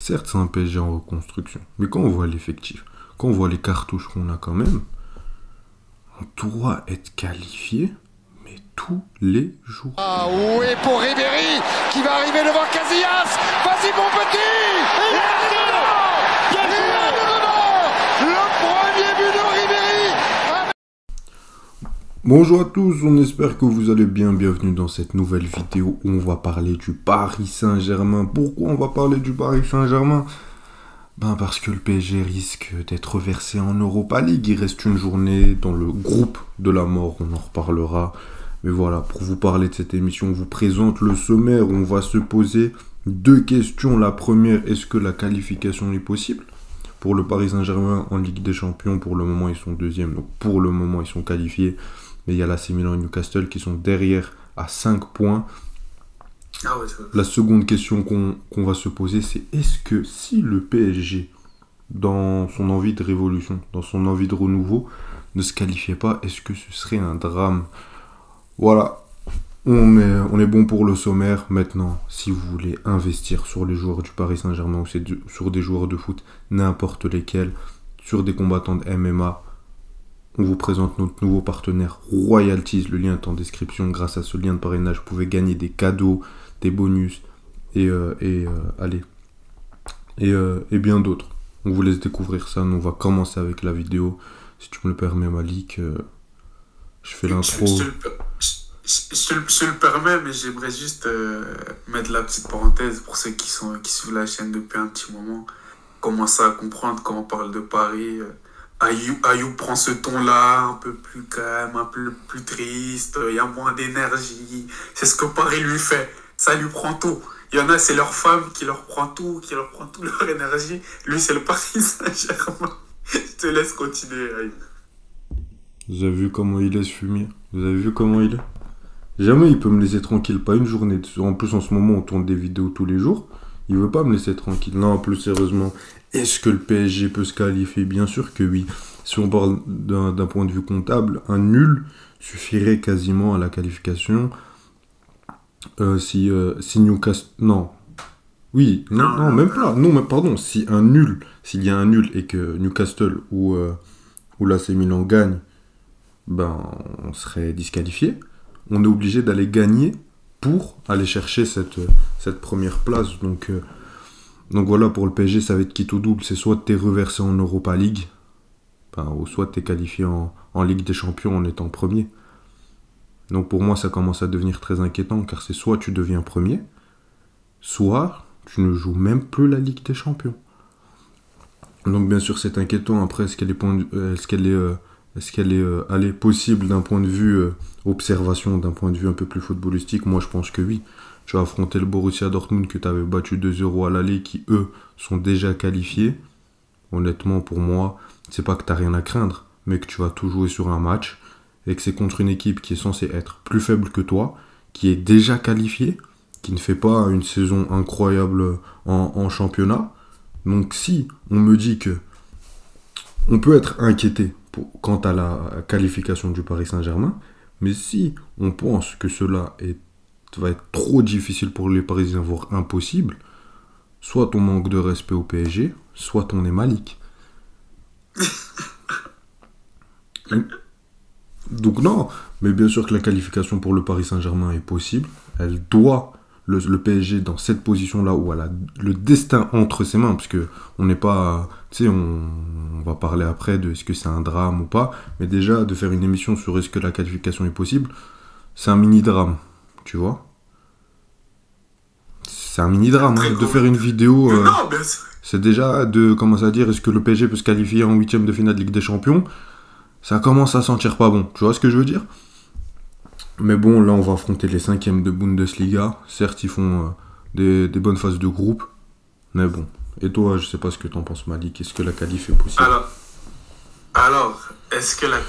Certes, c'est un PSG en reconstruction, mais quand on voit l'effectif, quand on voit les cartouches qu'on a quand même, on doit être qualifié, mais tous les jours. Ah oui, pour Ribéry, qui va arriver devant Casillas. Vas-y, mon petit. Il est le premier but de Ribéry. Bonjour à tous, on espère que vous allez bien. Bienvenue dans cette nouvelle vidéo où on va parler du Paris Saint-Germain. Pourquoi on va parler du Paris Saint-Germain? Parce que le PSG risque d'être versé en Europa League. Il reste une journée dans le groupe de la mort, on en reparlera. Mais voilà, pour vous parler de cette émission, on vous présente le sommaire. On va se poser deux questions. La première, est-ce que la qualification est possible? Pour le Paris Saint-Germain en Ligue des Champions, pour le moment ils sont deuxièmes, donc pour le moment ils sont qualifiés. Mais il y a l'AC Milan et Newcastle qui sont derrière à 5 points. La seconde question qu'on va se poser, c'est est-ce que si le PSG, dans son envie de révolution, dans son envie de renouveau, ne se qualifiait pas, est-ce que ce serait un drame? Voilà, on est bon pour le sommaire. Maintenant, si vous voulez investir sur les joueurs du Paris Saint-Germain ou sur des joueurs de foot, n'importe lesquels, sur des combattants de MMA, on vous présente notre nouveau partenaire Royalties. Le lien est en description. Grâce à ce lien de parrainage, vous pouvez gagner des cadeaux, des bonus et bien d'autres. On vous laisse découvrir ça. Nous, on va commencer avec la vidéo. Si tu me le permets, Malik, je fais l'intro. Je te le permets, mais j'aimerais juste mettre la petite parenthèse pour ceux qui suivent la chaîne depuis un petit moment. Commencer à comprendre quand on parle de Paris. Ayoub prend ce ton-là, un peu plus calme, un peu plus triste, il y a moins d'énergie. C'est ce que Paris lui fait. Ça lui prend tout. Il y en a, c'est leur femme qui leur prend tout, leur énergie. Lui, c'est le Paris Saint-Germain. Je te laisse continuer, Ayoub. Vous avez vu comment il est, ce fumier? Vous avez vu comment il est? Jamais il peut me laisser tranquille, pas une journée. En plus, en ce moment, on tourne des vidéos tous les jours. Il veut pas me laisser tranquille. Non, plus sérieusement, est-ce que le PSG peut se qualifier? Bien sûr que oui. Si on parle d'un point de vue comptable, un nul suffirait quasiment à la qualification. Si Newcastle... Non. Oui, non, même pas. Non, mais pardon, s'il y a un nul et que Newcastle ou l'AC Milan gagne, on serait disqualifié. On est obligé d'aller gagner pour aller chercher cette première place. Donc voilà, pour le PSG, ça va être quitte au double. C'est soit tu es reversé en Europa League, ou soit tu es qualifié en Ligue des Champions en étant premier. Donc pour moi, ça commence à devenir très inquiétant, car c'est soit tu deviens premier, soit tu ne joues même plus la Ligue des Champions. Donc bien sûr, c'est inquiétant. Après, est-ce qu'elle est possible d'un point de vue observation, d'un point de vue un peu plus footballistique? Moi, je pense que oui. Tu as affronté le Borussia Dortmund que tu avais battu 2-0 à l'aller, qui, eux, sont déjà qualifiés. Honnêtement, pour moi, c'est pas que tu n'as rien à craindre, mais que tu vas tout jouer sur un match et que c'est contre une équipe qui est censée être plus faible que toi, qui est déjà qualifiée, qui ne fait pas une saison incroyable en championnat. Donc si on me dit que on peut être inquiété quant à la qualification du Paris Saint-Germain, mais si on pense que cela va être trop difficile pour les Parisiens, voire impossible, soit on manque de respect au PSG, soit on est Malik. Donc non, mais bien sûr que la qualification pour le Paris Saint-Germain est possible. Elle doit, le PSG dans cette position-là où elle a le destin entre ses mains, parce que on n'est pas, tu sais, on va parler après de est-ce que c'est un drame ou pas, mais déjà de faire une émission sur est-ce que la qualification est possible, c'est un mini-drame, tu vois. C'est un mini-drame, de faire une vidéo, c'est déjà de commencer à dire est-ce que le PSG peut se qualifier en 8ème de finale de Ligue des Champions. Ça commence à sentir pas bon, tu vois ce que je veux dire? Mais bon, là on va affronter les 5e de Bundesliga. Certes, ils font des bonnes phases de groupe, mais bon. Et toi, je sais pas ce que t'en penses, Malik. Est-ce que la qualif est possible? Alors, est-ce que la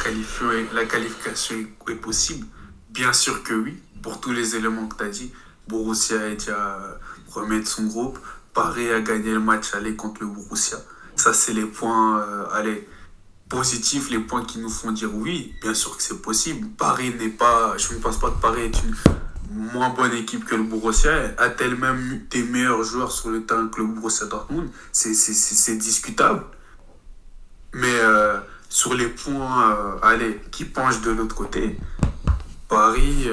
qualification est possible? Bien sûr que oui, pour tous les éléments que tu as dit. Borussia est déjà premier de son groupe. Paris a gagné le match aller contre le Borussia. Ça, c'est les points positifs, les points qui nous font dire oui, bien sûr que c'est possible. Paris n'est pas... Je ne pense pas que Paris est une moins bonne équipe que le Borussia, a-t-elle même eu des meilleurs joueurs sur le terrain que le Borussia Dortmund? C'est discutable. Mais sur les points qui penchent de l'autre côté, Paris,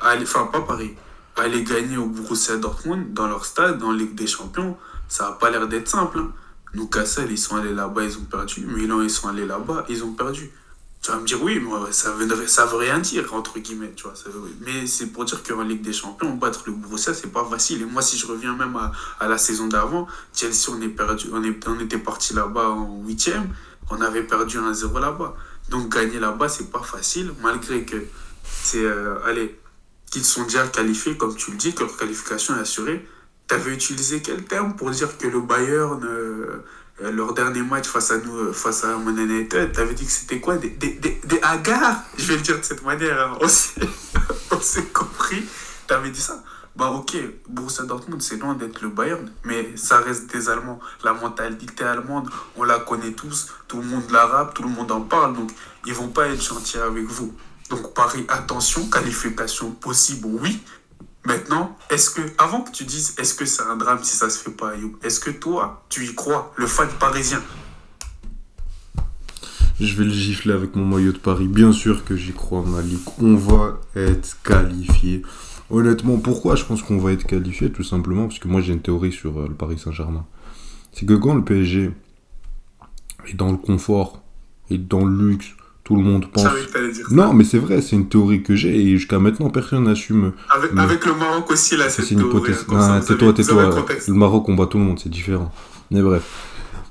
pas Paris, aller gagner au Borussia Dortmund dans leur stade, en Ligue des Champions, ça n'a pas l'air d'être simple. Hein. Newcastle, ils sont allés là-bas, ils ont perdu. Milan, ils sont allés là-bas, ils ont perdu. Tu vas me dire, oui, moi, ça veut rien dire, entre guillemets. Tu vois, mais c'est pour dire qu'en Ligue des Champions, battre le Borussia, c'est pas facile. Et moi, si je reviens même à la saison d'avant, Chelsea, on était parti là-bas en 8e, on avait perdu 1-0 là-bas. Donc gagner là-bas, c'est pas facile, malgré que qu'ils sont déjà qualifiés, comme tu le dis, que leur qualification est assurée. Tu avais utilisé quel terme pour dire que le Bayern, leur dernier match face à Man United, tu avais dit que c'était quoi? Des hagards? Je vais le dire de cette manière, hein. On s'est compris. Tu avais dit ça. Bah ok, Borussia Dortmund, c'est loin d'être le Bayern, mais ça reste des Allemands. La mentalité allemande, on la connaît tous, tout le monde l'arabe, tout le monde en parle, donc ils vont pas être gentils avec vous. Donc Paris, attention, qualification possible, oui. Maintenant, avant que tu dises, est-ce que c'est un drame si ça se fait pas, Ayoub, est-ce que toi, tu y crois, le fan parisien? Je vais le gifler avec mon maillot de Paris. Bien sûr que j'y crois, Malik. On va être qualifié. Honnêtement, pourquoi je pense qu'on va être qualifié? Tout simplement parce que moi j'ai une théorie sur le Paris Saint-Germain. C'est que quand le PSG est dans le confort et dans le luxe, tout le monde pense... Je savais que t'allais dire ça. Non, mais c'est vrai, c'est une théorie que j'ai et jusqu'à maintenant personne n'assume. Avec le Maroc aussi, là, c'est une hypothèse. Tais-toi. Le Maroc, on bat tout le monde, c'est différent. Mais bref.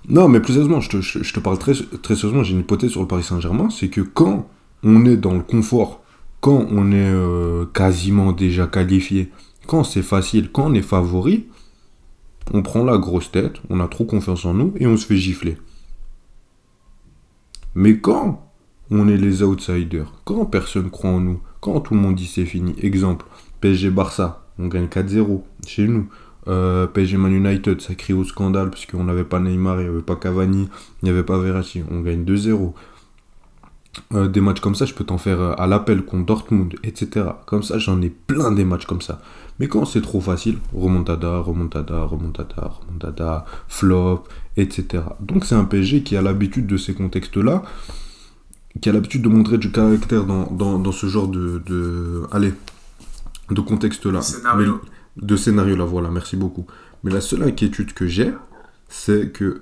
Non, mais plus sérieusement, je te parle très sérieusement, j'ai une hypothèse sur le Paris Saint-Germain, c'est que quand on est dans le confort, quand on est quasiment déjà qualifié, quand c'est facile, quand on est favori, on prend la grosse tête, on a trop confiance en nous et on se fait gifler. Mais quand on est les outsiders, quand personne croit en nous, quand tout le monde dit c'est fini, exemple, PSG-Barça, on gagne 4-0 chez nous. PSG Man United, ça crie au scandale parce qu'on n'avait pas Neymar, il n'y avait pas Cavani, il n'y avait pas Verratti, on gagne 2-0. Des matchs comme ça, je peux t'en faire à l'appel contre Dortmund, etc. Comme ça, j'en ai plein des matchs comme ça. Mais quand c'est trop facile, remontada, flop, etc. Donc c'est un PSG qui a l'habitude de ces contextes-là, qui a l'habitude de montrer du caractère dans ce genre de contexte-là. De scénario-là, voilà, merci beaucoup. Mais la seule inquiétude que j'ai, c'est que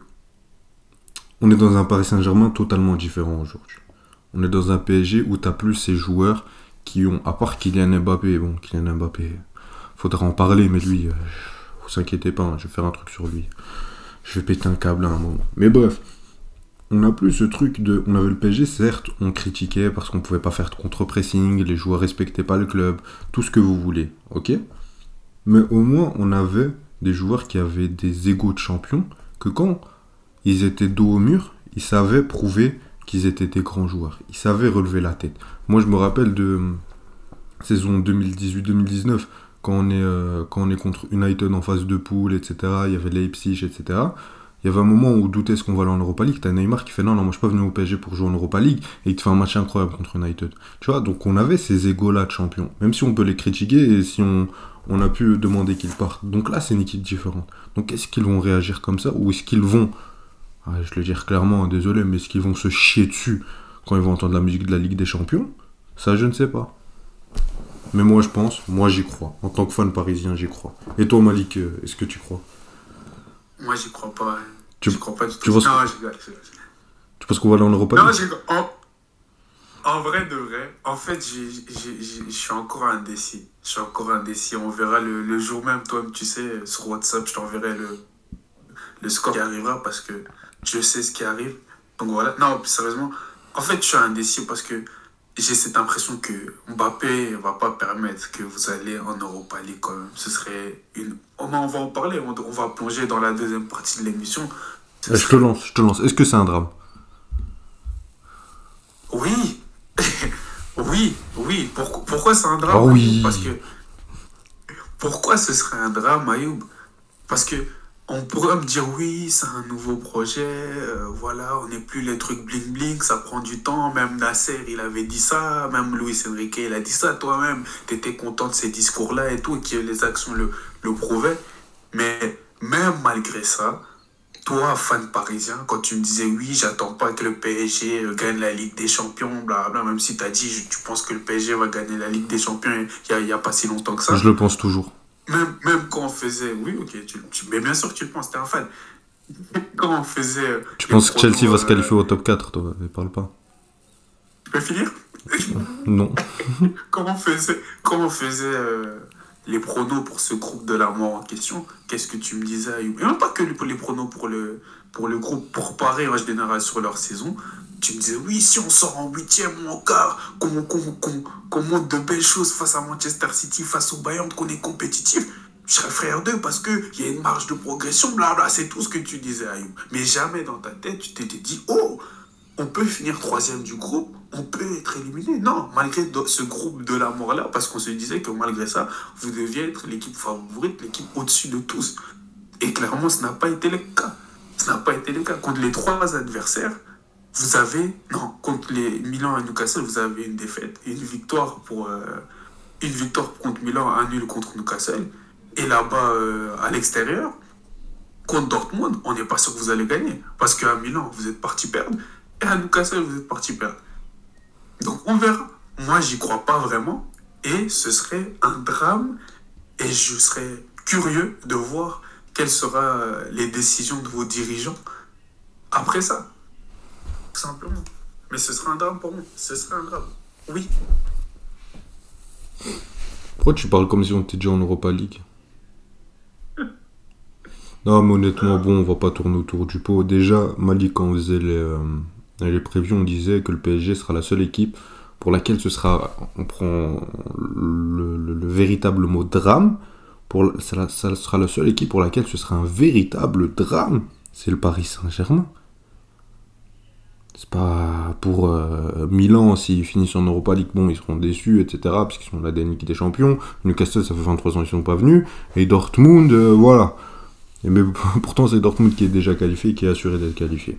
on est dans un Paris Saint-Germain totalement différent aujourd'hui. On est dans un PSG où tu n'as plus ces joueurs qui ont, à part Kylian Mbappé, faudra en parler, mais lui, vous inquiétez pas, hein, je vais faire un truc sur lui. Je vais péter un câble à un moment. Mais bref, on n'a plus ce truc de... On avait le PSG, certes, on critiquait parce qu'on pouvait pas faire de contre-pressing, les joueurs respectaient pas le club, tout ce que vous voulez, ok? Mais au moins, on avait des joueurs qui avaient des égos de champions, que quand ils étaient dos au mur, ils savaient prouver qu'ils étaient des grands joueurs. Ils savaient relever la tête. Moi, je me rappelle de saison 2018-2019, quand on est contre United en phase de poule, etc. Il y avait Leipzig, etc. Il y avait un moment où on doutait ce qu'on va aller en Europa League. T'as Neymar qui fait non, moi je suis pas venu au PSG pour jouer en Europa League. Et il te fait un match incroyable contre United. Tu vois, donc on avait ces égos-là de champions. Même si on peut les critiquer et si on a pu demander qu'ils partent. Donc là, c'est une équipe différente. Donc est-ce qu'ils vont réagir comme ça? Ou est-ce qu'ils vont... je le dis clairement, désolé, mais est-ce qu'ils vont se chier dessus quand ils vont entendre la musique de la Ligue des Champions? Ça, je ne sais pas. Mais moi, j'y crois. En tant que fan parisien, j'y crois. Et toi, Malik, est-ce que tu crois? Moi, j'y crois pas. J'y crois pas du tout. Tu penses qu'on va aller en Europa League? Non, en vrai de vrai, en fait, je suis encore indécis. On verra le jour même, toi, tu sais, sur WhatsApp, je t'enverrai le score qui arrivera parce que je sais ce qui arrive. Donc voilà. Non, plus sérieusement, en fait, je suis indécis parce que j'ai cette impression que Mbappé ne va pas permettre que vous allez en Europa League quand même. Ce serait une... On va en parler, on va plonger dans la deuxième partie de l'émission. Je te lance. Est-ce que c'est un drame? Oui. Oui. Pourquoi c'est un drame? Ah oui. Parce que... Pourquoi ce serait un drame, Ayoub? Parce que On pourrait me dire oui, c'est un nouveau projet, voilà, on n'est plus les trucs bling bling, ça prend du temps. Même Nasser, il avait dit ça, même Luis Enrique, il a dit ça. Toi-même, tu étais content de ces discours-là et tout, et que les actions le prouvaient. Mais même malgré ça, toi, fan parisien, quand tu me disais oui, j'attends pas que le PSG gagne la Ligue des Champions, blablabla, même si tu as dit tu penses que le PSG va gagner la Ligue des Champions il y a pas si longtemps que ça. Je le pense toujours. Même quand on faisait. Oui, ok, mais bien sûr que tu le penses, t'es un fan. Quand on faisait. Tu penses que Chelsea va se qualifier au top 4, toi, ne parle pas. Tu peux finir? Non. Quand on faisait les pronos pour ce groupe de la mort en question, qu'est-ce que tu me disais, Ayoub? Et même pas que les pronos pour le groupe, pour Paris en général sur leur saison. Tu me disais, oui, si on sort en 8e ou en quart, qu'on monte de belles choses face à Manchester City, face au Bayern, qu'on est compétitif, je serais frère d'eux parce qu'il y a une marge de progression, blabla, c'est tout ce que tu disais, Ayoub. Mais jamais dans ta tête, tu t'étais dit, oh, on peut finir 3e du groupe, on peut être éliminé. Non, malgré ce groupe de la mort-là, parce qu'on se disait que malgré ça, vous deviez être l'équipe favorite, l'équipe au-dessus de tous. Et clairement, ce n'a pas été le cas. Ce n'a pas été le cas. Contre les 3 adversaires, vous avez, non, contre les Milan et Newcastle, vous avez une défaite, une victoire contre Milan, un nul contre Newcastle. Et là-bas, à l'extérieur, contre Dortmund, on n'est pas sûr que vous allez gagner. Parce qu'à Milan, vous êtes parti perdre. Et à Newcastle, vous êtes parti perdre. Donc on verra. Moi, j'y crois pas vraiment. Et ce serait un drame. Et je serais curieux de voir quelles seront les décisions de vos dirigeants après ça. Tout simplement. Mais ce sera un drame pour moi. Ce sera un drame. Oui. Pourquoi tu parles comme si on était déjà en Europa League? Non, mais honnêtement, bon, on va pas tourner autour du pot. Déjà, Malik, quand on faisait les prévisions, on disait que le PSG sera la seule équipe pour laquelle ce sera, on prend le véritable mot drame, ça sera la seule équipe pour laquelle ce sera un véritable drame, c'est le Paris Saint-Germain. C'est pas pour Milan, s'ils finissent en Europa League, bon, ils seront déçus, etc., parce qu'ils sont la dernière Ligue des Champions. Newcastle, ça fait 23 ans qu'ils sont pas venus. Et Dortmund, voilà. Mais pourtant, c'est Dortmund qui est déjà qualifié, qui est assuré d'être qualifié.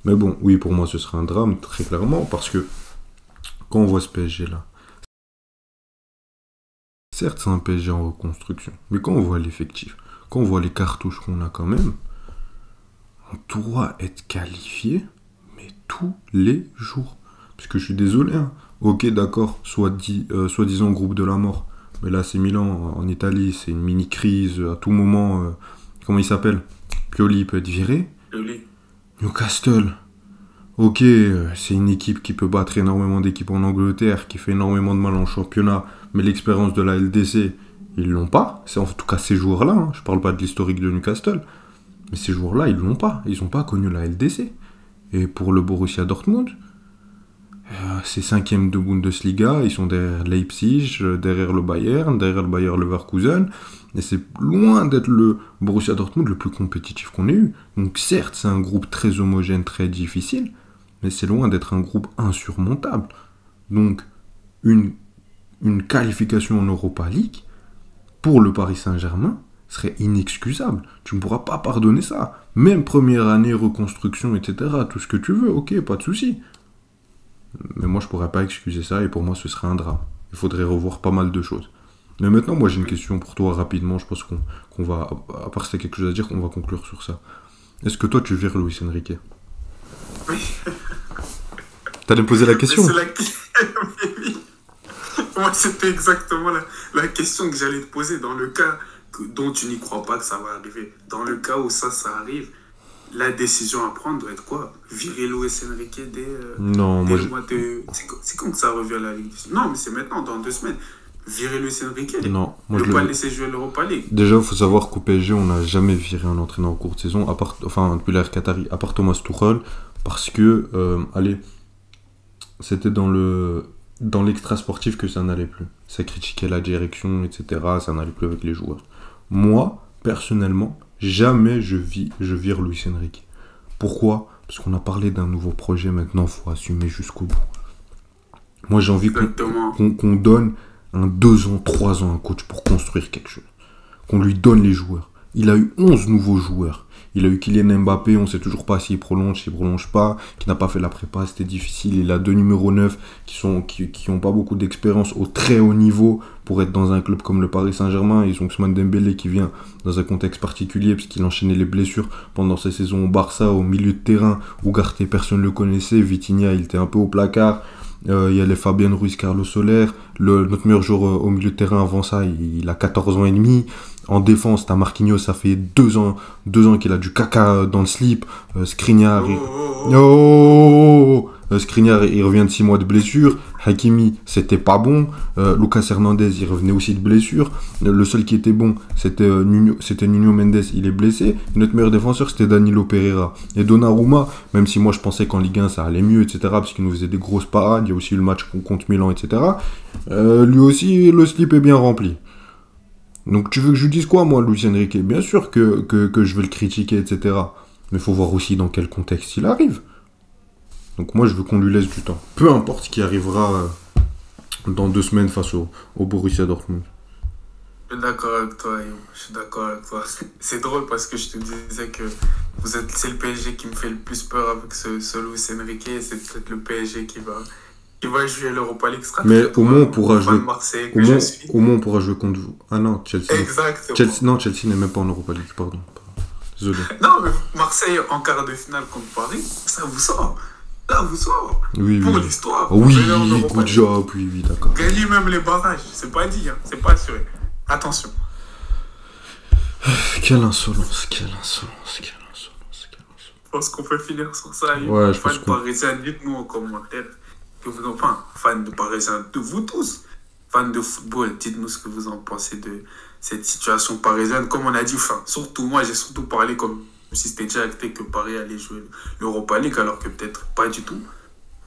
Mais bon, oui, pour moi, ce sera un drame, très clairement, parce que quand on voit ce PSG-là, certes, c'est un PSG en reconstruction, mais quand on voit l'effectif, quand on voit les cartouches qu'on a quand même, on doit être qualifié, mais tous les jours. Parce que je suis désolé, hein. Ok, d'accord, soi-disant groupe de la mort, mais là, c'est Milan, en Italie, c'est une mini-crise, à tout moment, comment il s'appelle? Pioli peut être viré. Pioli. Newcastle, ok, c'est une équipe qui peut battre énormément d'équipes en Angleterre, qui fait énormément de mal en championnat, mais l'expérience de la LDC, ils l'ont pas. C'est en tout cas ces joueurs-là, hein. Je parle pas de l'historique de Newcastle, mais ces joueurs-là, ils l'ont pas. Ils ont pas connu la LDC. Et pour le Borussia Dortmund, c'est 5e de Bundesliga, ils sont derrière Leipzig, derrière le Bayer Leverkusen, et c'est loin d'être le Borussia Dortmund le plus compétitif qu'on ait eu. Donc certes, c'est un groupe très homogène, très difficile, mais c'est loin d'être un groupe insurmontable. Donc une qualification en Europa League, pour le Paris Saint-Germain, serait inexcusable. Tu ne pourras pas pardonner ça. Même première année, reconstruction, etc., tout ce que tu veux, ok, pas de souci. Mais moi, je pourrais pas excuser ça, et pour moi, ce serait un drame. Il faudrait revoir pas mal de choses. Mais maintenant, moi, j'ai une question pour toi, rapidement. Je pense qu'on va, à part si t'as quelque chose à dire, qu'on va conclure sur ça. Est-ce que toi, tu vires Luis Enrique? Oui. T'allais me poser la question? Oui. Moi, c'était exactement la question que j'allais te poser. Dans le cas dont tu n'y crois pas que ça va arriver, dans le cas où ça arrive, la décision à prendre doit être quoi? Virer Luis Enrique non, moi c'est quand que ça revient à la Ligue? Non, mais c'est maintenant, dans 2 semaines. Virer Luis Enrique? Non, moi ne pas laisser jouer l'Europa League? Déjà, il faut savoir qu'au PSG, on n'a jamais viré un entraîneur en courte saison, depuis l'ère Qatari, à part Thomas Tuchel, parce que, c'était dans l'extra sportif que ça n'allait plus. Ça critiquait la direction, etc., ça n'allait plus avec les joueurs. Moi, personnellement, jamais je vire Luis Enrique. Pourquoi? Parce qu'on a parlé d'un nouveau projet, maintenant, il faut assumer jusqu'au bout. Moi, j'ai envie qu'on donne 2 ans, 3 ans à un coach pour construire quelque chose. Qu'on lui donne les joueurs. il a eu 11 nouveaux joueurs. Il a eu Kylian Mbappé, on ne sait toujours pas s'il prolonge pas, qui n'a pas fait la prépa, c'était difficile. Il a deux numéros 9 qui ont pas beaucoup d'expérience au très haut niveau pour être dans un club comme le Paris Saint-Germain. Ils ont Ousmane Dembélé qui vient dans un contexte particulier parce qu'il enchaînait les blessures pendant ses saisons au Barça, au milieu de terrain. Ugarte, personne ne le connaissait. Vitinha, il était un peu au placard. Il y a les Fabien Ruiz, Carlos Soler. Notre meilleur joueur au milieu de terrain avant ça, il a 14 ans et demi. En défense, t'as Marquinhos, ça fait 2 ans qu'il a du caca dans le slip. Skriniar, Skriniar, il revient de 6 mois de blessure. Hakimi, c'était pas bon. Lucas Hernandez, il revenait aussi de blessure. Le seul qui était bon, c'était Nuno Mendes, il est blessé. Notre meilleur défenseur, c'était Danilo Pereira. Et Donnarumma, même si moi je pensais qu'en Ligue 1 ça allait mieux, etc., parce qu'il nous faisait des grosses parades, il y a aussi eu le match contre Milan, etc., lui aussi, le slip est bien rempli. Donc tu veux que je lui dise quoi, moi, Luis Enrique? Bien sûr que je vais le critiquer, etc. Mais il faut voir aussi dans quel contexte il arrive. Donc moi, je veux qu'on lui laisse du temps. Peu importe ce qui arrivera dans 2 semaines face au Borussia Dortmund. Je suis d'accord avec toi, Yo. Je suis d'accord avec toi. C'est drôle parce que je te disais que c'est le PSG qui me fait le plus peur avec ce Luis Enrique. Et c'est peut-être le PSG qui va jouer l'Europa League. Mais au moins, on pourra jouer. Au moins, on pourra jouer contre vous. Ah non, Chelsea. Exactement. Chelsea n'est même pas en Europa League, pardon. Désolé. Non, mais Marseille en quart de finale contre Paris, ça vous sort. Là, vous sort. Oui, pour oui. l'histoire. Oui, good job, oui, d'accord. Gagner même les barrages, c'est pas dit, hein. C'est pas assuré. Attention. Quelle insolence. Je pense qu'on peut finir sur ça. Ouais, je pense fans parisiens, dites-nous en commentaire que vous en pensez. Fans de parisiens, de vous tous, fans de football, dites-nous ce que vous en pensez de cette situation parisienne. Comme on a dit, surtout moi, j'ai surtout parlé comme si c'était déjà acté que Paris allait jouer l'Europa League, alors que peut-être pas du tout.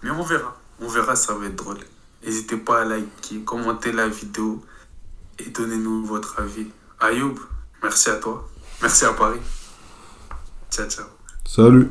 Mais on verra. On verra, ça va être drôle. N'hésitez pas à liker, commenter la vidéo et donnez-nous votre avis. Ayoub, merci à toi. Merci à Paris. Ciao, ciao. Salut.